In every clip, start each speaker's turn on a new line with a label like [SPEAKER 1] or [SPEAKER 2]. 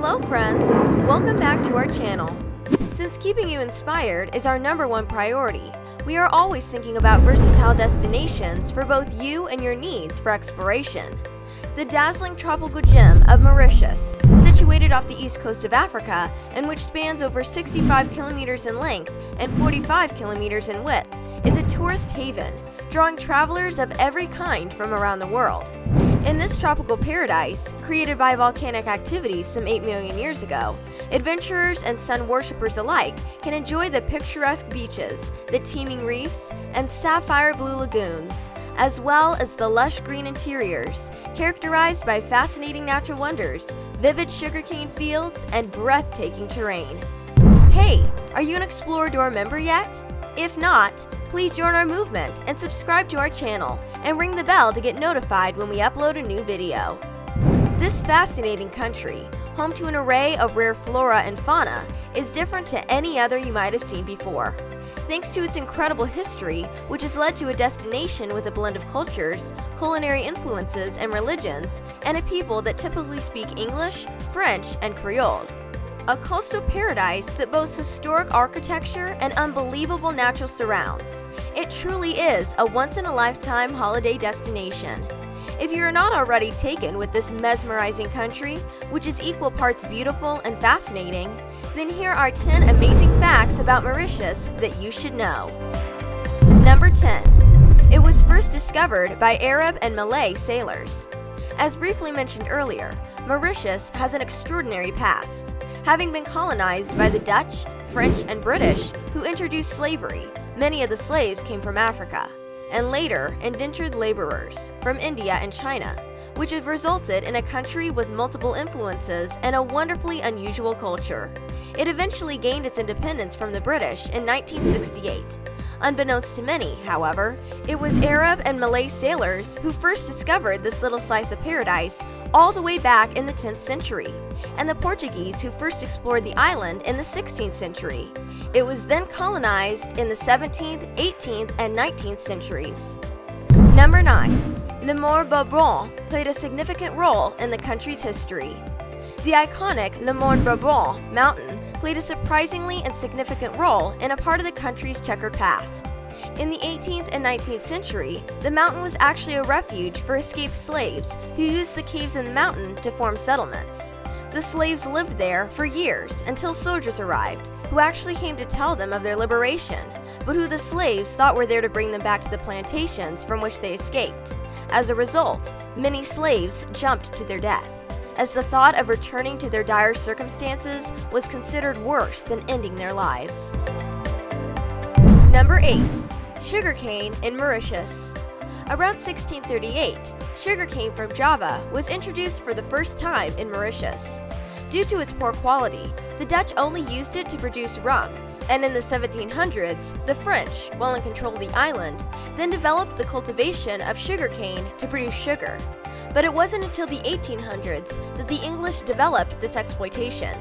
[SPEAKER 1] Hello friends! Welcome back to our channel. Since keeping you inspired is our #1 priority, we are always thinking about versatile destinations for both you and your needs for exploration. The dazzling tropical gem of Mauritius, situated off the east coast of Africa and which spans over 65 kilometers in length and 45 kilometers in width, is a tourist haven, drawing travelers of every kind from around the world. In this tropical paradise, created by volcanic activities some 8 million years ago, adventurers and sun worshippers alike can enjoy the picturesque beaches, the teeming reefs, and sapphire blue lagoons, as well as the lush green interiors, characterized by fascinating natural wonders, vivid sugarcane fields, and breathtaking terrain. Hey, are you an Explorador member yet? If not, please join our movement and subscribe to our channel and ring the bell to get notified when we upload a new video. This fascinating country, home to an array of rare flora and fauna, is different to any other you might have seen before. Thanks to its incredible history, which has led to a destination with a blend of cultures, culinary influences, and religions, and a people that typically speak English, French, and Creole. A coastal paradise that boasts historic architecture and unbelievable natural surrounds. It truly is a once-in-a-lifetime holiday destination. If you are not already taken with this mesmerizing country, which is equal parts beautiful and fascinating, then here are 10 amazing facts about Mauritius that you should know. Number 10. It was first discovered by Arab and Malay sailors. As briefly mentioned earlier, Mauritius has an extraordinary past, having been colonized by the Dutch, French, and British, who introduced slavery. Many of the slaves came from Africa, and later indentured laborers from India and China, which have resulted in a country with multiple influences and a wonderfully unusual culture. It eventually gained its independence from the British in 1968. Unbeknownst to many, however, it was Arab and Malay sailors who first discovered this little slice of paradise all the way back in the 10th century, and the Portuguese who first explored the island in the 16th century. It was then colonized in the 17th, 18th, and 19th centuries. Number 9. Le Mont Bourbon played a significant role in the country's history. The iconic Le Mont Bourbon mountain played a surprisingly insignificant role in a part of the country's checkered past. In the 18th and 19th century, the mountain was actually a refuge for escaped slaves who used the caves in the mountain to form settlements. The slaves lived there for years until soldiers arrived, who actually came to tell them of their liberation, but who the slaves thought were there to bring them back to the plantations from which they escaped. As a result, many slaves jumped to their death, as the thought of returning to their dire circumstances was considered worse than ending their lives. Number 8. Sugarcane in Mauritius. Around 1638, sugarcane from Java was introduced for the first time in Mauritius. Due to its poor quality, the Dutch only used it to produce rum, and in the 1700s, the French, while in control of the island, then developed the cultivation of sugarcane to produce sugar. But it wasn't until the 1800s that the English developed this exploitation.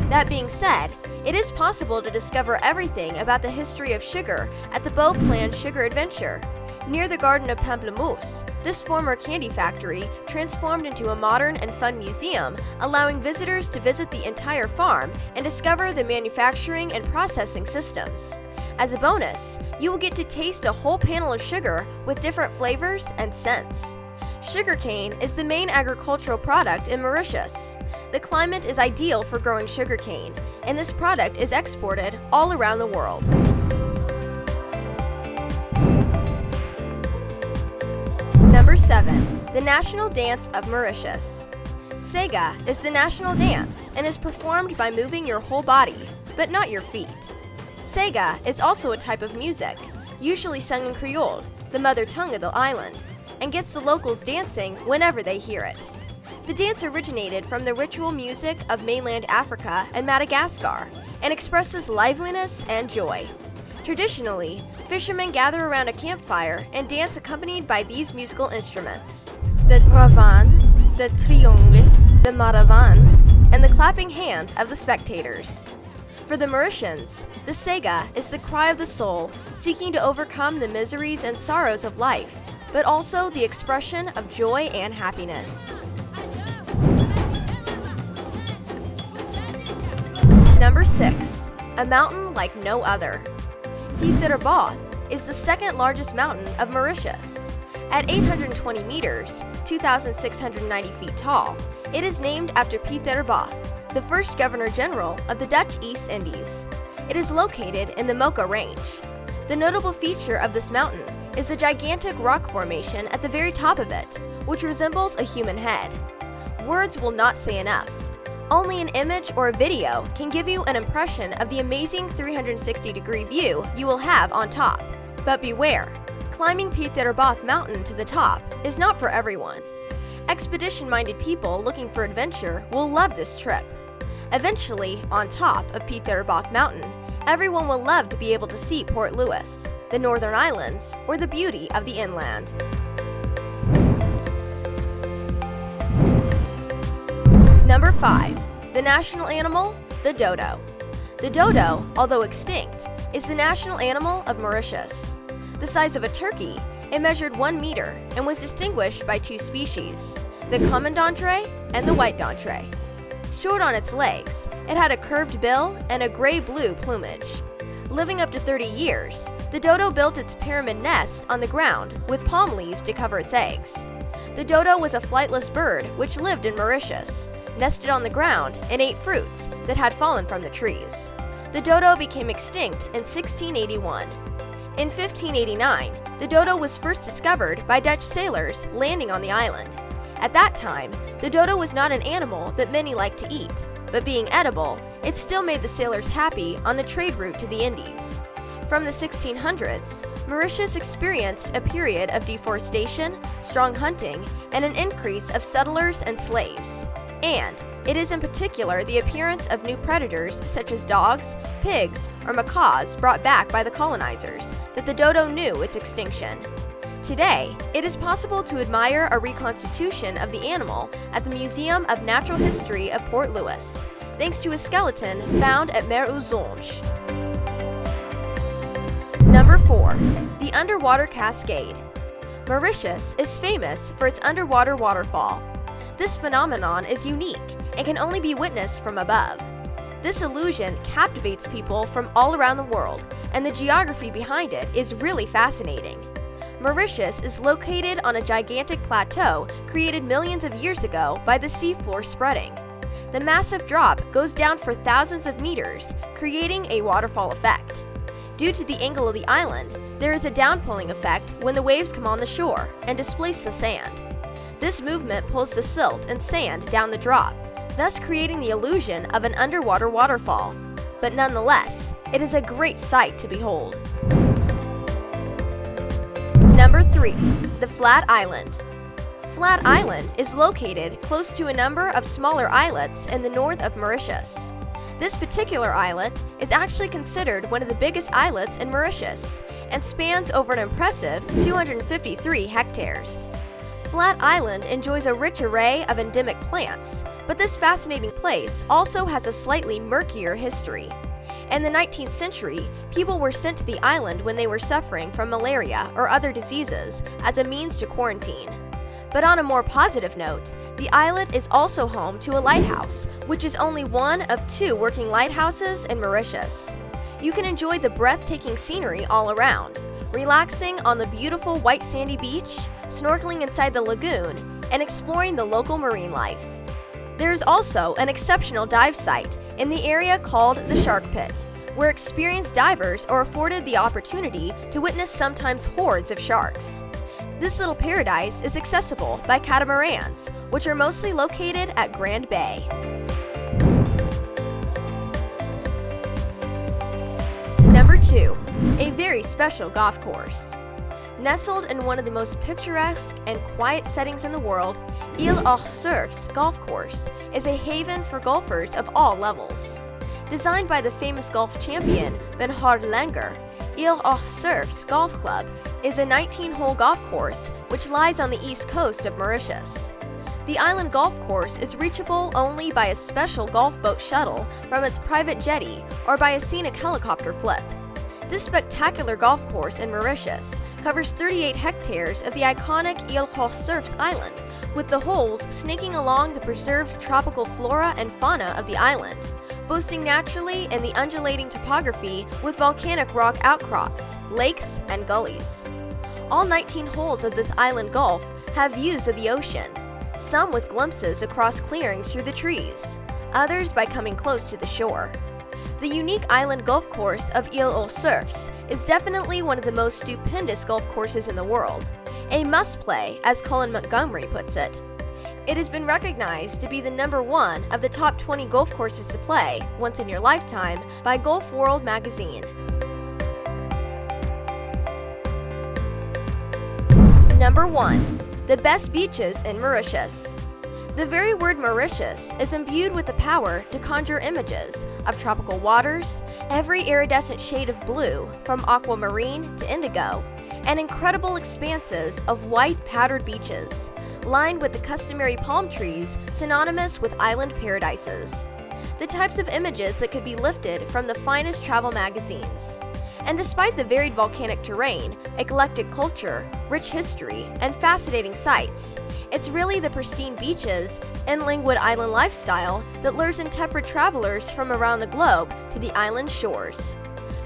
[SPEAKER 1] That being said, it is possible to discover everything about the history of sugar at the Beauplan Sugar Adventure. Near the Garden of Pamplemousse, this former candy factory transformed into a modern and fun museum, allowing visitors to visit the entire farm and discover the manufacturing and processing systems. As a bonus, you will get to taste a whole panel of sugar with different flavors and scents. Sugarcane is the main agricultural product in Mauritius. The climate is ideal for growing sugarcane, and this product is exported all around the world. Number 7. The National Dance of Mauritius. Sega is the national dance and is performed by moving your whole body, but not your feet. Sega is also a type of music, usually sung in Creole, the mother tongue of the island, and gets the locals dancing whenever they hear it. The dance originated from the ritual music of mainland Africa and Madagascar and expresses liveliness and joy. Traditionally, fishermen gather around a campfire and dance accompanied by these musical instruments: the ravan, the triangle, the maravan, and the clapping hands of the spectators. For the Mauritians, the Sega is the cry of the soul, seeking to overcome the miseries and sorrows of life, but also the expression of joy and happiness. Number 6. A mountain like no other. Pieterboth is the second largest mountain of Mauritius. At 820 meters, 2,690 feet tall, it is named after Pieterboth, the first Governor-General of the Dutch East Indies. It is located in the Mocha Range. The notable feature of this mountain is the gigantic rock formation at the very top of it, which resembles a human head. Words will not say enough. Only an image or a video can give you an impression of the amazing 360-degree view you will have on top. But beware, climbing Pieterboth Mountain to the top is not for everyone. Expedition-minded people looking for adventure will love this trip. Eventually, on top of Pieterboth Mountain, everyone will love to be able to see Port Louis, the Northern Islands, or the beauty of the inland. Number 5. The national animal, the dodo. The dodo, although extinct, is the national animal of Mauritius. The size of a turkey, it measured 1 meter and was distinguished by 2 species, the common d'Entrée and the white d'Entrée. Short on its legs, it had a curved bill and a gray-blue plumage. Living up to 30 years, the dodo built its pyramid nest on the ground with palm leaves to cover its eggs. The dodo was a flightless bird which lived in Mauritius, nested on the ground, and ate fruits that had fallen from the trees. The dodo became extinct in 1681. In 1589, the dodo was first discovered by Dutch sailors landing on the island. At that time, the dodo was not an animal that many liked to eat, but being edible, it still made the sailors happy on the trade route to the Indies. From the 1600s, Mauritius experienced a period of deforestation, strong hunting, and an increase of settlers and slaves. And it is in particular the appearance of new predators such as dogs, pigs, or macaws brought back by the colonizers that the dodo knew its extinction. Today, it is possible to admire a reconstitution of the animal at the Museum of Natural History of Port Louis, thanks to a skeleton found at Mer aux Anges. Number 4. The underwater cascade. Mauritius is famous for its underwater waterfall. This phenomenon is unique and can only be witnessed from above. This illusion captivates people from all around the world, and the geography behind it is really fascinating. Mauritius is located on a gigantic plateau created millions of years ago by the seafloor spreading. The massive drop goes down for thousands of meters, creating a waterfall effect. Due to the angle of the island, there is a downpulling effect when the waves come on the shore and displace the sand. This movement pulls the silt and sand down the drop, thus creating the illusion of an underwater waterfall. But nonetheless, it is a great sight to behold. Number 3. The Flat Island. Flat Island is located close to a number of smaller islets in the north of Mauritius. This particular islet is actually considered one of the biggest islets in Mauritius and spans over an impressive 253 hectares. Flat Island enjoys a rich array of endemic plants, but this fascinating place also has a slightly murkier history. In the 19th century, people were sent to the island when they were suffering from malaria or other diseases as a means to quarantine. But on a more positive note, the islet is also home to a lighthouse, which is only one of 2 working lighthouses in Mauritius. You can enjoy the breathtaking scenery all around, relaxing on the beautiful white sandy beach, snorkeling inside the lagoon, and exploring the local marine life. There is also an exceptional dive site in the area called the Shark Pit, where experienced divers are afforded the opportunity to witness sometimes hordes of sharks. This little paradise is accessible by catamarans, which are mostly located at Grand Bay. Number 2. A very special golf course. Nestled in one of the most picturesque and quiet settings in the world, Île aux Cerfs Golf Course is a haven for golfers of all levels. Designed by the famous golf champion Bernhard Langer, Île aux Cerfs Golf Club is a 19-hole golf course which lies on the east coast of Mauritius. The island golf course is reachable only by a special golf boat shuttle from its private jetty or by a scenic helicopter flip. This spectacular golf course in Mauritius covers 38 hectares of the iconic Île aux Cerfs island, with the holes snaking along the preserved tropical flora and fauna of the island, boasting naturally in the undulating topography with volcanic rock outcrops, lakes, and gullies. All 19 holes of this island golf have views of the ocean, some with glimpses across clearings through the trees, others by coming close to the shore. The unique island golf course of Île aux Cerfs is definitely one of the most stupendous golf courses in the world, a must-play, as Colin Montgomery puts it. It has been recognized to be the #1 of the top 20 golf courses to play once in your lifetime by Golf World magazine. Number 1. The best beaches in Mauritius. The very word Mauritius is imbued with the power to conjure images of tropical waters, every iridescent shade of blue from aquamarine to indigo, and incredible expanses of white powdered beaches, lined with the customary palm trees synonymous with island paradises. The types of images that could be lifted from the finest travel magazines. And despite the varied volcanic terrain, eclectic culture, rich history, and fascinating sights, it's really the pristine beaches and languid island lifestyle that lures intemperate travelers from around the globe to the island shores.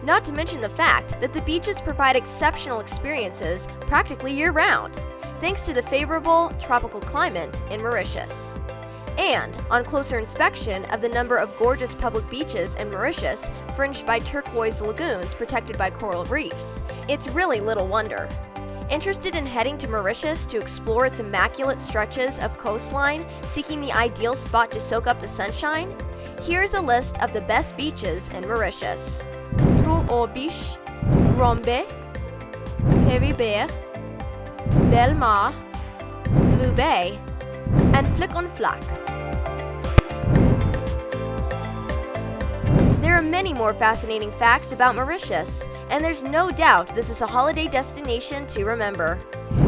[SPEAKER 1] Not to mention the fact that the beaches provide exceptional experiences practically year-round, thanks to the favorable tropical climate in Mauritius. And, on closer inspection of the number of gorgeous public beaches in Mauritius fringed by turquoise lagoons protected by coral reefs, it's really little wonder. Interested in heading to Mauritius to explore its immaculate stretches of coastline, seeking the ideal spot to soak up the sunshine? Here's a list of the best beaches in Mauritius. Trou-aux-Biches, Rombe, Péribert, Bellemare, Blue Bay, and Flic-en-Flac. There are many more fascinating facts about Mauritius, and there's no doubt this is a holiday destination to remember.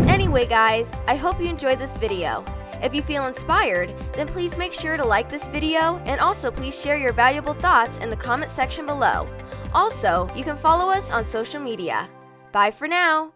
[SPEAKER 1] Anyway guys, I hope you enjoyed this video. If you feel inspired, then please make sure to like this video, and also please share your valuable thoughts in the comment section below. Also, you can follow us on social media. Bye for now!